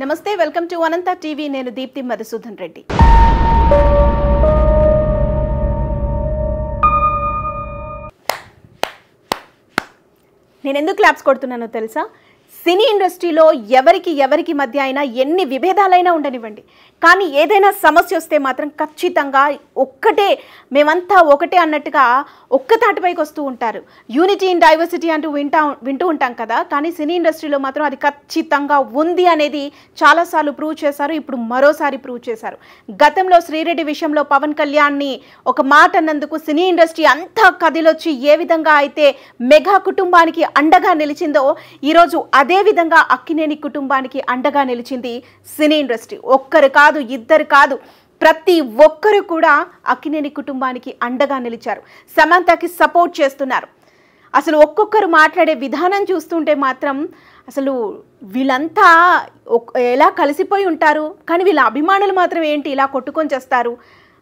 నమస్తే, welcome to Anantha TV. నేను దీప్తి మధుసూదన్ రెడ్డి. నేను ఎందుకు క్లాప్స్ కొడుతున్నానో తెలుసా? సినీ ఇండస్ట్రీలో ఎవరికి మధ్య అయినా ఎన్ని విభేదాలైనా ఉండనివ్వండి, కానీ ఏదైనా సమస్య వస్తే మాత్రం ఖచ్చితంగా మేమంతా ఒకటే అన్నట్టుగా ఒక్క తాటిపైకి వస్తూ ఉంటారు. యూనిటీ ఇన్ డైవర్సిటీ అంటూ వింటూ ఉంటాం కదా, కానీ సినీ ఇండస్ట్రీలో మాత్రం అది ఖచ్చితంగా ఉంది అనేది చాలాసార్లు ప్రూవ్ చేశారు. ఇప్పుడు మరోసారి ప్రూవ్ చేశారు. గతంలో శ్రీరెడ్డి విషయంలో పవన్ కళ్యాణ్ని ఒక మాట అన్నందుకు సినీ ఇండస్ట్రీ అంతా కదిలొచ్చి ఏ విధంగా అయితే మెగా కుటుంబానికి అండగా నిలిచిందో, ఈరోజు అదే విధంగా అక్కినేని కుటుంబానికి అండగా నిలిచింది సినీ ఇండస్ట్రీ. ఒక్కరు కాదు, ఇద్దరు కాదు, ప్రతి ఒక్కరు కూడా అక్కినేని కుటుంబానికి అండగా నిలిచారు. సమంతకి సపోర్ట్ చేస్తున్నారు. అసలు ఒక్కొక్కరు మాట్లాడే విధానం చూస్తుంటే మాత్రం అసలు వీళ్ళంతా ఎలా కలిసిపోయి ఉంటారు, కానీ వీళ్ళ అభిమానులు మాత్రం ఏంటి ఇలా కొట్టుకొని చేస్తారు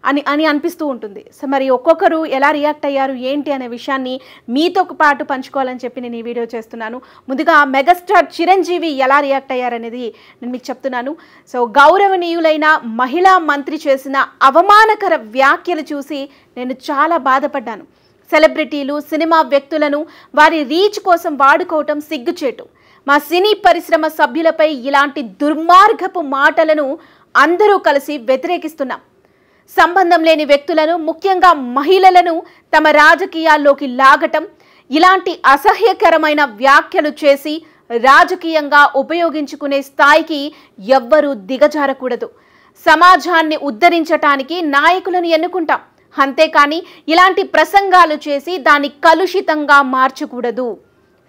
అని అనిపిస్తూ ఉంటుంది. సో మరి ఒక్కొక్కరు ఎలా రియాక్ట్ అయ్యారు ఏంటి అనే విషయాన్ని మీతో పాటు పంచుకోవాలని చెప్పి నేను ఈ వీడియో చేస్తున్నాను. ముందుగా మెగాస్టార్ చిరంజీవి ఎలా రియాక్ట్ అయ్యారనేది నేను మీకు చెప్తున్నాను. సో గౌరవనీయులైన మహిళా మంత్రి చేసిన అవమానకర వ్యాఖ్యలు చూసి నేను చాలా బాధపడ్డాను. సెలబ్రిటీలు, సినిమా వ్యక్తులను వారి రీచ్ కోసం వాడుకోవటం సిగ్గుచేటు. మా సినీ పరిశ్రమ సభ్యులపై ఇలాంటి దుర్మార్గపు మాటలను అందరూ కలిసి వ్యతిరేకిస్తున్నాం. సంబంధం లేని వ్యక్తులను, ముఖ్యంగా మహిళలను తమ రాజకీయాల్లోకి లాగటం, ఇలాంటి అసహ్యకరమైన వ్యాఖ్యలు చేసి రాజకీయంగా ఉపయోగించుకునే స్థాయికి ఎవ్వరూ దిగజారకూడదు. సమాజాన్ని ఉద్ధరించటానికి నాయకులను ఎన్నుకుంటాం, అంతేకాని ఇలాంటి ప్రసంగాలు చేసి దాన్ని కలుషితంగా మార్చకూడదు.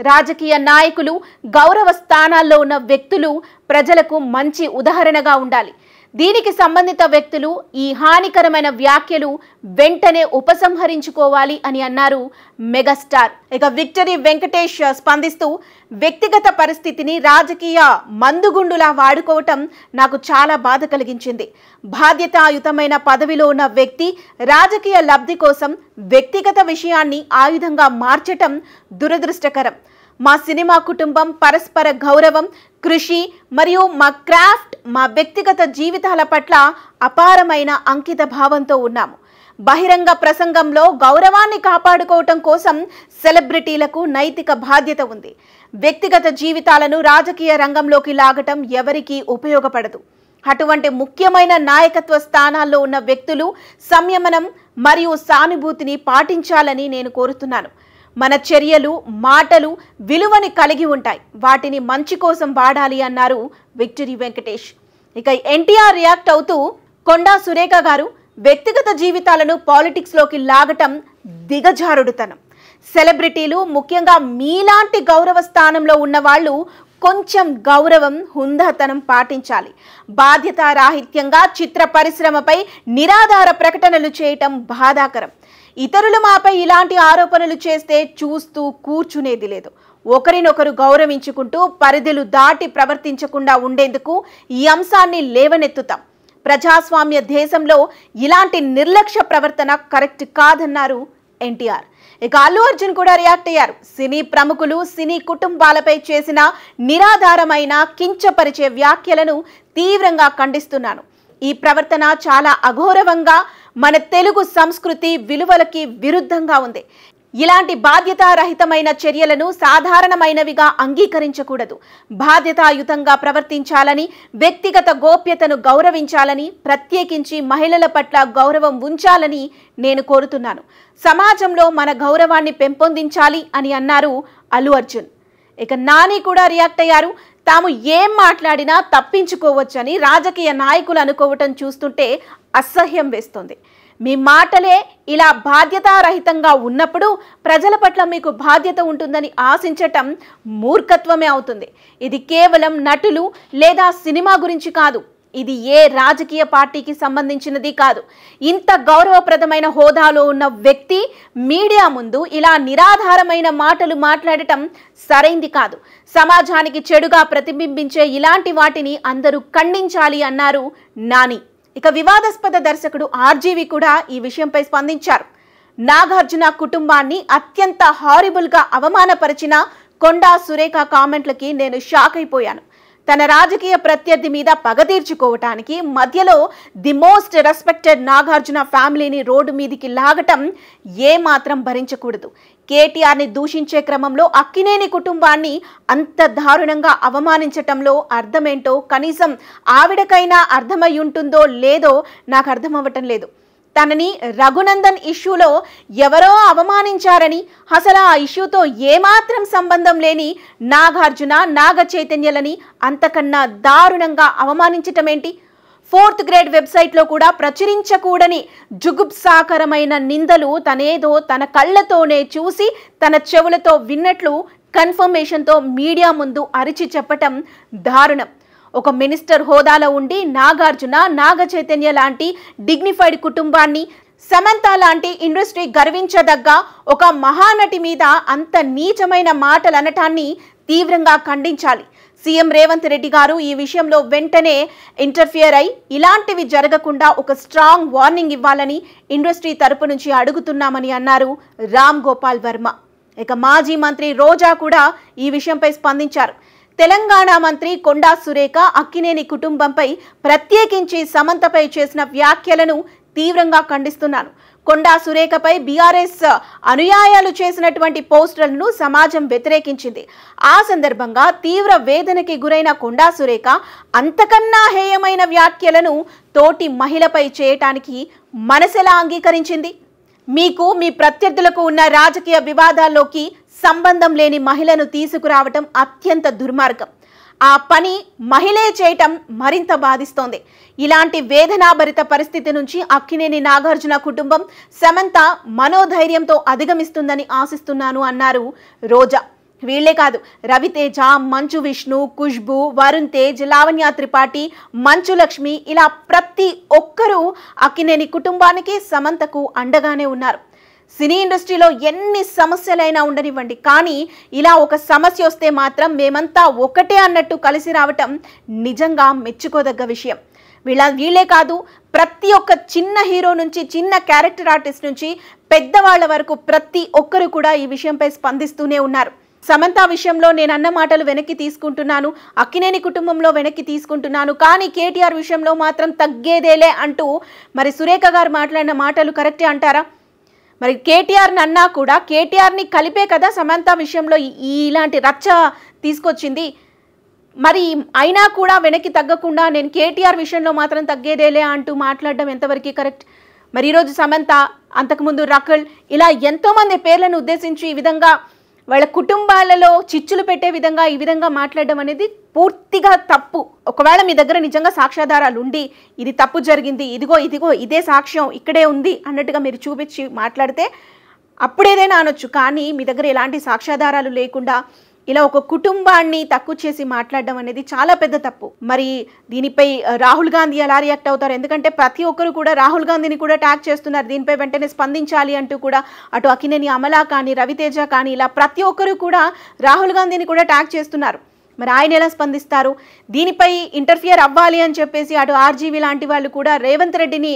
రాజకీయ నాయకులు, గౌరవ స్థానాల్లో ఉన్న వ్యక్తులు ప్రజలకు మంచి ఉదాహరణగా ఉండాలి. దీనికి సంబంధిత వ్యక్తులు ఈ హానికరమైన వ్యాఖ్యలు వెంటనే ఉపసంహరించుకోవాలి అని అన్నారు మెగాస్టార్. ఇక విక్టరీ వెంకటేష్ స్పందిస్తూ, వ్యక్తిగత పరిస్థితిని రాజకీయ మందుగుండులా వాడుకోవటం నాకు చాలా బాధ కలిగించింది. బాధ్యతాయుతమైన పదవిలో ఉన్న వ్యక్తి రాజకీయ లబ్ధి కోసం వ్యక్తిగత విషయాన్ని ఆయుధంగా మార్చటం దురదృష్టకరం. మా సినిమా కుటుంబం పరస్పర గౌరవం, కృషి మరియు మా క్రాఫ్ట్, మా వ్యక్తిగత జీవితాల పట్ల అపారమైన అంకిత భావంతో ఉన్నాము. బహిరంగ ప్రసంగంలో గౌరవాన్ని కాపాడుకోవటం కోసం సెలబ్రిటీలకు నైతిక బాధ్యత ఉంది. వ్యక్తిగత జీవితాలను రాజకీయ రంగంలోకి లాగటం ఎవరికీ ఉపయోగపడదు. అటువంటి ముఖ్యమైన నాయకత్వ స్థానాల్లో ఉన్న వ్యక్తులు సంయమనం మరియు సానుభూతిని పాటించాలని నేను కోరుతున్నాను. మన చర్యలు, మాటలు విలువని కలిగి ఉంటాయి, వాటిని మంచి కోసం వాడాలి అన్నారు విక్టరీ వెంకటేష్. ఇక ఎన్టీఆర్ రియాక్ట్ అవుతూ, కొండా సురేఖ గారు వ్యక్తిగత జీవితాలను పాలిటిక్స్లోకి లాగటం దిగజారుడుతనం. సెలబ్రిటీలు, ముఖ్యంగా మీలాంటి గౌరవ స్థానంలో ఉన్న వాళ్ళు కొంచెం గౌరవం, హుందాతనం పాటించాలి. బాధ్యతారాహిత్యంగా చిత్ర పరిశ్రమపై నిరాధార ప్రకటనలు చేయటం బాధాకరం. ఇతరులు మాపై ఇలాంటి ఆరోపణలు చేస్తే చూస్తూ కూర్చునేది లేదు. ఒకరినొకరు గౌరవించుకుంటూ పరిధులు దాటి ప్రవర్తించకుండా ఉండేందుకు ఈ అంశాన్ని లేవనెత్తుతాం. ప్రజాస్వామ్య దేశంలో ఇలాంటి నిర్లక్ష్య ప్రవర్తన కరెక్ట్ కాదన్నారు ఎన్టీఆర్. ఇక అల్లు అర్జున్ కూడా రియాక్ట్ అయ్యారు. సినీ ప్రముఖులు, సినీ కుటుంబాలపై చేసిన నిరాధారమైన కించపరిచే వ్యాఖ్యలను తీవ్రంగా ఖండిస్తున్నాను. ఈ ప్రవర్తన చాలా అఘోరవంగా, మన తెలుగు సంస్కృతి విలువలకి విరుద్ధంగా ఉంది. ఇలాంటి బాధ్యతారహితమైన చర్యలను సాధారణమైనవిగా అంగీకరించకూడదు. బాధ్యతాయుతంగా ప్రవర్తించాలని, వ్యక్తిగత గోప్యతను గౌరవించాలని, ప్రత్యేకించి మహిళల పట్ల గౌరవం ఉంచాలని నేను కోరుతున్నాను. సమాజంలో మన గౌరవాన్ని పెంపొందించాలి అని అన్నారు అల్లు అర్జున్. ఇక నాని కూడా రియాక్ట్ అయ్యారు. తాము ఏం మాట్లాడినా తప్పించుకోవచ్చని రాజకీయ నాయకులు అనుకోవటం చూస్తుంటే అసహ్యం వేస్తుంది. మీ మాటలే ఇలా బాధ్యతారహితంగా ఉన్నప్పుడు ప్రజల పట్ల మీకు బాధ్యత ఉంటుందని ఆశించటం మూర్ఖత్వమే అవుతుంది. ఇది కేవలం నటులు లేదా సినిమా గురించి కాదు, ఇది ఏ రాజకీయ పార్టీకి సంబంధించినది కాదు. ఇంత గౌరవప్రదమైన హోదాలో ఉన్న వ్యక్తి మీడియా ముందు ఇలా నిరాధారమైన మాటలు మాట్లాడటం సరైంది కాదు. సమాజానికి చెడుగా ప్రతిబింబించే ఇలాంటి వాటిని అందరూ ఖండించాలి అన్నారు నాని. ఇక వివాదాస్పద దర్శకుడు ఆర్జీవి కూడా ఈ విషయంపై స్పందించారు. నాగార్జున కుటుంబాన్ని అత్యంత హారిబుల్గా అవమానపరిచిన కొండా సురేఖ కామెంట్లకి నేను షాక్ అయిపోయాను. తన రాజకీయ ప్రత్యర్థి మీద పగ తీర్చుకోవటానికి మధ్యలో ది మోస్ట్ రెస్పెక్టెడ్ నాగార్జున ఫ్యామిలీని రోడ్డు మీదికి లాగటం ఏమాత్రం భరించకూడదు. కేటీఆర్ని దూషించే క్రమంలో అక్కినేని కుటుంబాన్ని అంత దారుణంగా అవమానించటంలో అర్థమేంటో కనీసం ఆవిడకైనా అర్థమై ఉంటుందో లేదో నాకు అర్థమవ్వటం లేదు. తనని రఘునందన్ ఇష్యూలో ఎవరో అవమానించారని, అసలు ఆ ఇష్యూతో ఏమాత్రం సంబంధం లేని నాగార్జున, నాగ చైతన్యలని అంతకన్నా దారుణంగా అవమానించటమేంటి? 4th గ్రేడ్ వెబ్సైట్లో కూడా ప్రచురించకూడని జుగుప్సాకరమైన నిందలు తనేదో తన కళ్ళతోనే చూసి తన చెవులతో విన్నట్లు కన్ఫర్మేషన్తో మీడియా ముందు అరిచి చెప్పటం దారుణం. ఒక మినిస్టర్ హోదాలో ఉండి నాగార్జున, నాగ చైతన్య లాంటి డిగ్నిఫైడ్ కుటుంబాన్ని, సమంత లాంటి ఇండస్ట్రీ గర్వించదగ్గ ఒక మహానటి మీద అంత నీచమైన మాటలు అనటాన్ని తీవ్రంగా ఖండించాలి. సీఎం రేవంత్ రెడ్డి గారు ఈ విషయంలో వెంటనే ఇంటర్ఫియర్ అయి ఇలాంటివి జరగకుండా ఒక స్ట్రాంగ్ వార్నింగ్ ఇవ్వాలని ఇండస్ట్రీ తరపు నుంచి అడుగుతున్నామని అన్నారు రామ్ గోపాల్ వర్మ. ఇక మాజీ మంత్రి రోజా కూడా ఈ విషయంపై స్పందించారు. తెలంగాణ మంత్రి కొండా సురేఖ అక్కినేని కుటుంబంపై ప్రత్యేకించి సమంతపై చేసిన వ్యాఖ్యలను తీవ్రంగా ఖండిస్తున్నాను. కొండా సురేఖపై బీఆర్ఎస్ అనుయాయాలు చేసినటువంటి పోస్టులను సమాజం వ్యతిరేకించింది. ఆ సందర్భంగా తీవ్ర వేదనకి గురైన కొండా సురేఖ అంతకన్నా హేయమైన వ్యాఖ్యలను తోటి మహిళపై చేయటానికి మనసెలా అంగీకరించింది? మీకు మీ ప్రత్యర్థులకు ఉన్న రాజకీయ వివాదాల్లోకి సంబంధం లేని మహిళను తీసుకురావటం అత్యంత దుర్మార్గం. ఆ పని మహిళే చేయటం మరింత బాధిస్తోంది. ఇలాంటి వేదనాభరిత పరిస్థితి నుంచి అక్కినేని నాగార్జున కుటుంబం, సమంత మనోధైర్యంతో అధిగమిస్తుందని ఆశిస్తున్నాను అన్నారు రోజా. వీళ్లే కాదు, రవితేజ, మంచు విష్ణు, ఖుష్బూ, వరుణ్ తేజ్, లావణ్య త్రిపాఠి, మంచు లక్ష్మి ఇలా ప్రతి ఒక్కరూ అక్కినేని కుటుంబానికి, సమంతకు అండగానే ఉన్నారు. సినీ ఇండస్ట్రీలో ఎన్ని సమస్యలైనా ఉండనివ్వండి, కానీ ఇలా ఒక సమస్య వస్తే మాత్రం మేమంతా ఒకటే అన్నట్టు కలిసి రావటం నిజంగా మెచ్చుకోదగ్గ విషయం. వీళ్ళే కాదు, ప్రతి ఒక్క చిన్న హీరో నుంచి, చిన్న క్యారెక్టర్ ఆర్టిస్ట్ నుంచి పెద్దవాళ్ల వరకు ప్రతి ఒక్కరు కూడా ఈ విషయంపై స్పందిస్తూనే ఉన్నారు. సమంత విషయంలో నేను అన్న మాటలు వెనక్కి తీసుకుంటున్నాను, అక్కినేని కుటుంబంలో వెనక్కి తీసుకుంటున్నాను, కానీ కేటీఆర్ విషయంలో మాత్రం తగ్గేదేలే అంటూ మరి సురేఖ గారు మాట్లాడిన మాటలు కరెక్టే అంటారా? మరి కేటీఆర్ని అన్నా కూడా కేటీఆర్ని కలిపే కదా సమంత విషయంలో ఇలాంటి రచ్చ తీసుకొచ్చింది. మరి అయినా కూడా వెనక్కి తగ్గకుండా నేను కేటీఆర్ విషయంలో మాత్రం తగ్గేదేలే అంటూ మాట్లాడడం ఎంతవరకు కరెక్ట్? మరి ఈరోజు సమంత, అంతకుముందు రకుల్, ఇలా ఎంతోమంది పేర్లను ఉద్దేశించి ఈ విధంగా వాళ్ళ కుటుంబాలలో చిచ్చులు పెట్టే విధంగా ఈ విధంగా మాట్లాడడం అనేది పూర్తిగా తప్పు. ఒకవేళ మీ దగ్గర నిజంగా సాక్ష్యాధారాలు ఉండి ఇది తప్పు జరిగింది, ఇదిగో ఇదే సాక్ష్యం ఇక్కడే ఉంది అన్నట్టుగా మీరు చూపించి మాట్లాడితే అప్పుడేదైనా అనొచ్చు. కానీ మీ దగ్గర ఎలాంటి సాక్ష్యాధారాలు లేకుండా ఇలా ఒక కుటుంబాన్ని తక్కువ చేసి మాట్లాడడం అనేది చాలా పెద్ద తప్పు. మరి దీనిపై రాహుల్ గాంధీ ఎలా రియాక్ట్ అవుతారు? ఎందుకంటే ప్రతి ఒక్కరు కూడా రాహుల్ గాంధీని కూడా ట్యాగ్ చేస్తున్నారు. దీనిపై వెంటనే స్పందించాలి అంటూ కూడా అటు అక్కినేని అమల కానీ, రవితేజ కానీ ఇలా ప్రతి ఒక్కరు కూడా రాహుల్ గాంధీని కూడా ట్యాగ్ చేస్తున్నారు. మరి ఆయన ఎలా స్పందిస్తారు? దీనిపై ఇంటర్ఫియర్ అవ్వాలి అని చెప్పేసి అటు ఆర్జీవి లాంటి వాళ్ళు కూడా రేవంత్ రెడ్డిని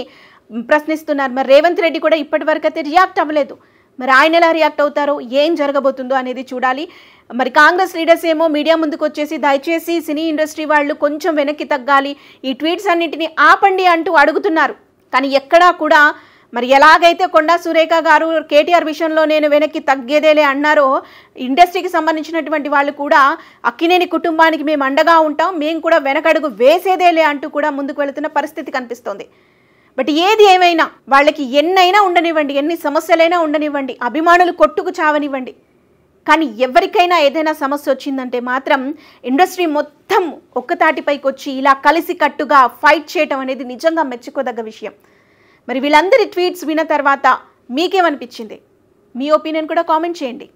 ప్రశ్నిస్తున్నారు. మరి రేవంత్ రెడ్డి కూడా ఇప్పటి వరకు అయితే రియాక్ట్ అవ్వలేదు. మరి ఆయన ఎలా రియాక్ట్ అవుతారో, ఏం జరగబోతుందో అనేది చూడాలి. మరి కాంగ్రెస్ లీడర్స్ ఏమో మీడియా ముందుకు వచ్చేసి దయచేసి సినీ ఇండస్ట్రీ వాళ్ళు కొంచెం వెనక్కి తగ్గాలి, ఈ ట్వీట్స్ అన్నింటినీ ఆపండి అంటూ అడుగుతున్నారు. కానీ ఎక్కడా కూడా మరి ఎలాగైతే కొండా సురేఖ గారు కేటీఆర్ విషయంలో నేను వెనక్కి తగ్గేదేలే అన్నారో, ఇండస్ట్రీకి సంబంధించినటువంటి వాళ్ళు కూడా అక్కినేని కుటుంబానికి మేము అండగా ఉంటాం, మేము కూడా వెనకడుగు వేసేదేలే అంటూ కూడా ముందుకు వెళుతున్న పరిస్థితి కనిపిస్తోంది. బట్ ఏది ఏమైనా వాళ్ళకి ఎన్నైనా ఉండనివ్వండి, ఎన్ని సమస్యలైనా ఉండనివ్వండి, అభిమానులు కొట్టుకు చావనివ్వండి, కానీ ఎవరికైనా ఏదైనా సమస్య వచ్చిందంటే మాత్రం ఇండస్ట్రీ మొత్తం ఒక్కతాటిపైకి వచ్చి ఇలా కలిసి కట్టుగా ఫైట్ చేయటం అనేది నిజంగా మెచ్చుకోదగ్గ విషయం. మరి వీళ్ళందరి ట్వీట్స్ విన్న తర్వాత మీకేమనిపించింది? మీ ఒపీనియన్ కూడా కామెంట్ చేయండి.